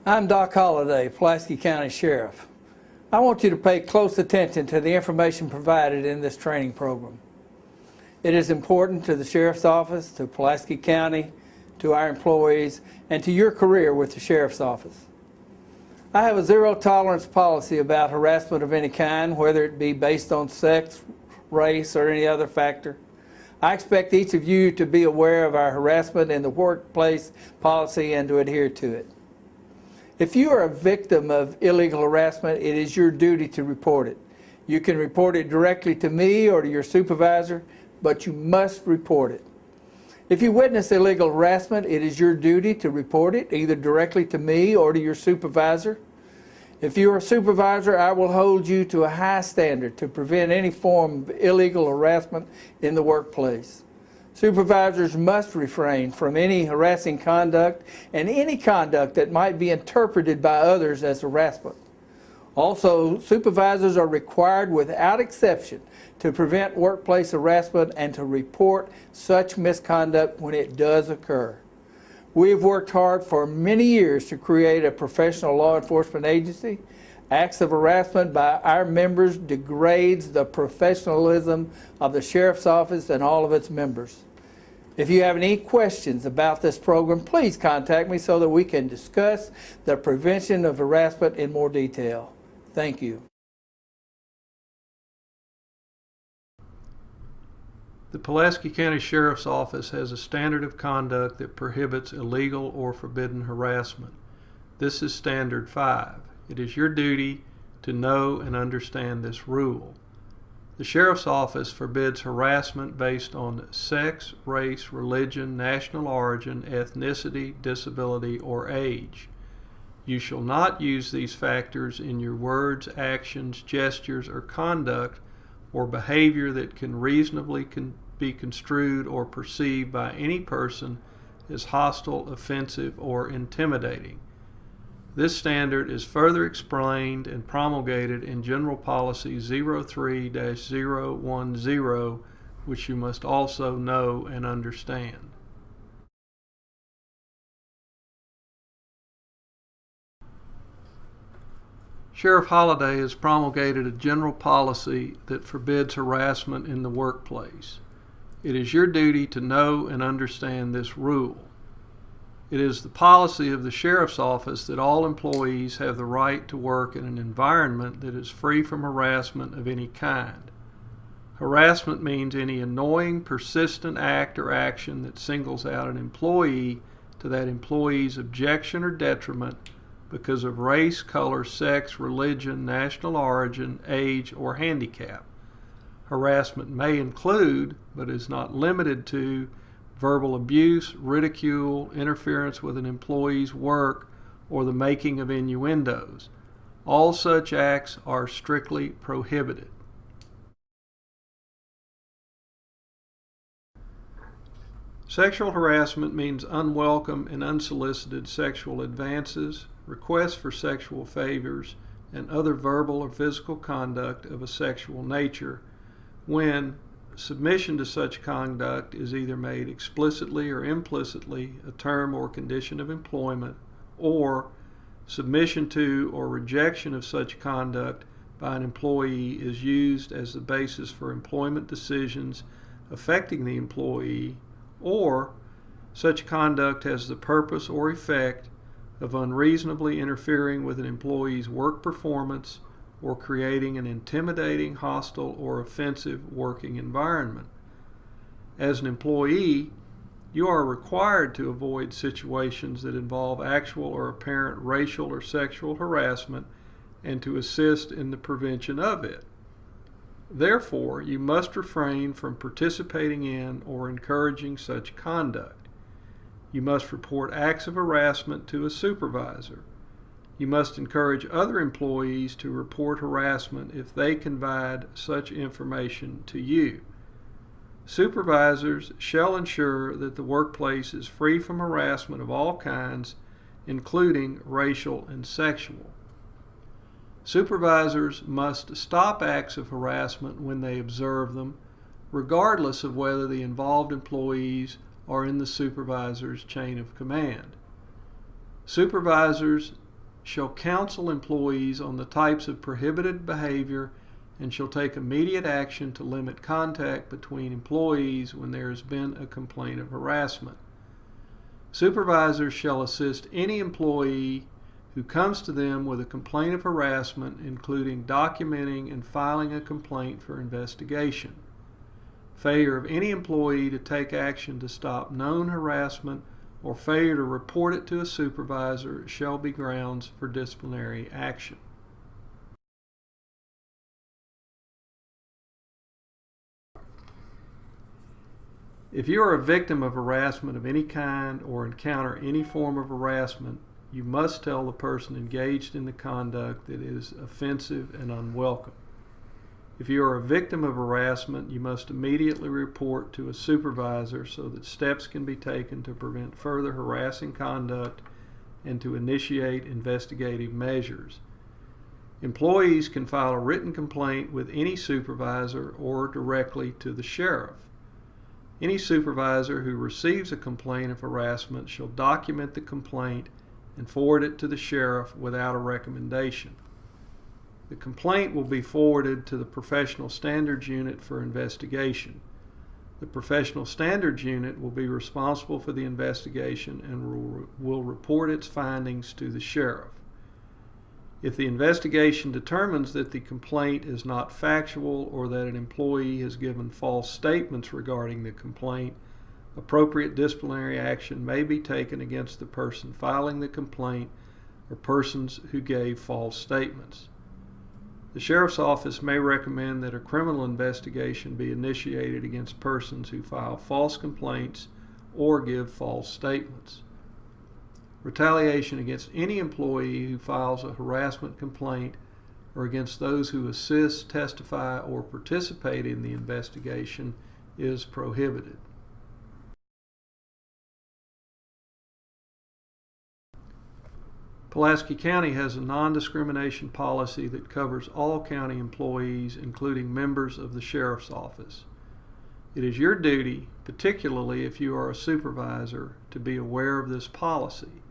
I'm Doc Holliday, Pulaski County Sheriff. I want you to pay close attention to the information provided in this training program. It is important to the Sheriff's Office, to Pulaski County, to our employees, and to your career with the Sheriff's Office. I have a zero-tolerance policy about harassment of any kind, whether it be based on sex, race, or any other factor. I expect each of you to be aware of our harassment in the workplace policy and to adhere to it. If you are a victim of illegal harassment, it is your duty to report it. You can report it directly to me or to your supervisor, but you must report it. If you witness illegal harassment, it is your duty to report it, either directly to me or to your supervisor. If you are a supervisor, I will hold you to a high standard to prevent any form of illegal harassment in the workplace. Supervisors must refrain from any harassing conduct and any conduct that might be interpreted by others as harassment. Also, supervisors are required without exception to prevent workplace harassment and to report such misconduct when it does occur. We have worked hard for many years to create a professional law enforcement agency. Acts of harassment by our members degrades the professionalism of the Sheriff's Office and all of its members. If you have any questions about this program, please contact me so that we can discuss the prevention of harassment in more detail. Thank you. The Pulaski County Sheriff's Office has a standard of conduct that prohibits illegal or forbidden harassment. This is Standard 5. It is your duty to know and understand this rule. The Sheriff's Office forbids harassment based on sex, race, religion, national origin, ethnicity, disability, or age. You shall not use these factors in your words, actions, gestures, or conduct or behavior that can reasonably be construed or perceived by any person as hostile, offensive, or intimidating. This standard is further explained and promulgated in General Policy 03-010, which you must also know and understand. Sheriff Holliday has promulgated a general policy that forbids harassment in the workplace. It is your duty to know and understand this rule. It is the policy of the Sheriff's Office that all employees have the right to work in an environment that is free from harassment of any kind. Harassment means any annoying, persistent act or action that singles out an employee to that employee's objection or detriment because of race, color, sex, religion, national origin, age, or handicap. Harassment may include, but is not limited to, verbal abuse, ridicule, interference with an employee's work, or the making of innuendos. All such acts are strictly prohibited. Sexual harassment means unwelcome and unsolicited sexual advances, requests for sexual favors, and other verbal or physical conduct of a sexual nature when submission to such conduct is either made explicitly or implicitly a term or condition of employment, or submission to or rejection of such conduct by an employee is used as the basis for employment decisions affecting the employee, or such conduct has the purpose or effect of unreasonably interfering with an employee's work performance or creating an intimidating, hostile, or offensive working environment. As an employee, you are required to avoid situations that involve actual or apparent racial or sexual harassment and to assist in the prevention of it. Therefore, you must refrain from participating in or encouraging such conduct. You must report acts of harassment to a supervisor. You must encourage other employees to report harassment if they confide such information to you. Supervisors shall ensure that the workplace is free from harassment of all kinds, including racial and sexual. Supervisors must stop acts of harassment when they observe them, regardless of whether the involved employees are in the supervisor's chain of command. Supervisors shall counsel employees on the types of prohibited behavior and shall take immediate action to limit contact between employees when there has been a complaint of harassment. Supervisors shall assist any employee who comes to them with a complaint of harassment, including documenting and filing a complaint for investigation. Failure of any employee to take action to stop known harassment or failure to report it to a supervisor shall be grounds for disciplinary action. If you are a victim of harassment of any kind or encounter any form of harassment, you must tell the person engaged in the conduct that is offensive and unwelcome. If you are a victim of harassment, you must immediately report to a supervisor so that steps can be taken to prevent further harassing conduct and to initiate investigative measures. Employees can file a written complaint with any supervisor or directly to the sheriff. Any supervisor who receives a complaint of harassment shall document the complaint and forward it to the sheriff without a recommendation. The complaint will be forwarded to the Professional Standards Unit for investigation. The Professional Standards Unit will be responsible for the investigation and will report its findings to the sheriff. If the investigation determines that the complaint is not factual or that an employee has given false statements regarding the complaint, appropriate disciplinary action may be taken against the person filing the complaint or persons who gave false statements. The Sheriff's Office may recommend that a criminal investigation be initiated against persons who file false complaints or give false statements. Retaliation against any employee who files a harassment complaint or against those who assist, testify, or participate in the investigation is prohibited. Pulaski County has a non-discrimination policy that covers all county employees, including members of the Sheriff's Office. It is your duty, particularly if you are a supervisor, to be aware of this policy.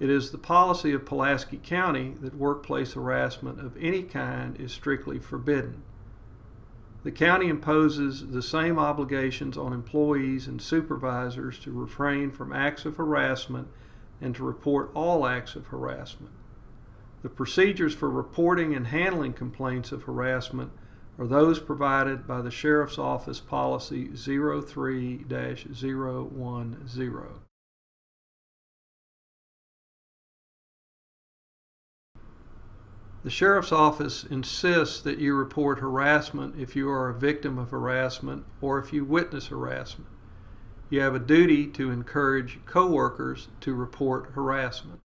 It is the policy of Pulaski County that workplace harassment of any kind is strictly forbidden. The county imposes the same obligations on employees and supervisors to refrain from acts of harassment and to report all acts of harassment. The procedures for reporting and handling complaints of harassment are those provided by the Sheriff's Office Policy 03-010. The Sheriff's Office insists that you report harassment if you are a victim of harassment or if you witness harassment. You have a duty to encourage coworkers to report harassment.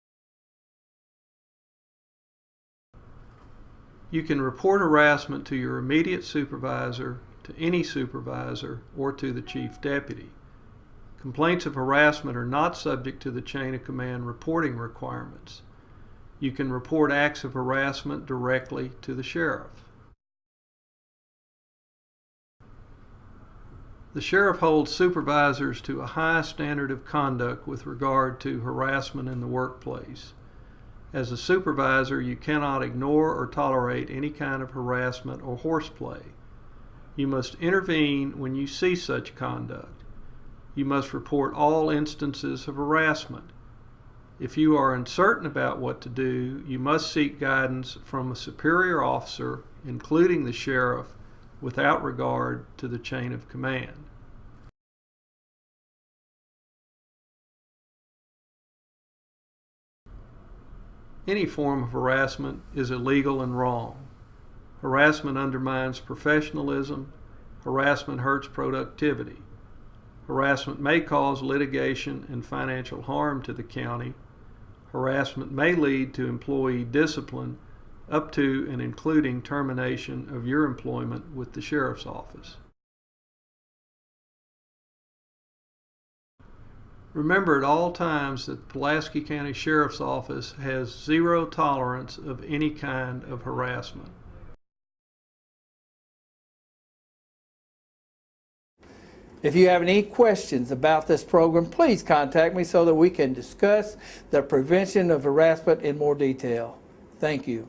You can report harassment to your immediate supervisor, to any supervisor, or to the chief deputy. Complaints of harassment are not subject to the chain of command reporting requirements. You can report acts of harassment directly to the sheriff. The sheriff holds supervisors to a high standard of conduct with regard to harassment in the workplace. As a supervisor, you cannot ignore or tolerate any kind of harassment or horseplay. You must intervene when you see such conduct. You must report all instances of harassment. If you are uncertain about what to do, you must seek guidance from a superior officer, including the sheriff, without regard to the chain of command. Any form of harassment is illegal and wrong. Harassment undermines professionalism. Harassment hurts productivity. Harassment may cause litigation and financial harm to the county. Harassment may lead to employee discipline, up to and including termination of your employment with the Sheriff's Office. Remember at all times that the Pulaski County Sheriff's Office has zero tolerance of any kind of harassment. If you have any questions about this program, please contact me so that we can discuss the prevention of harassment in more detail. Thank you.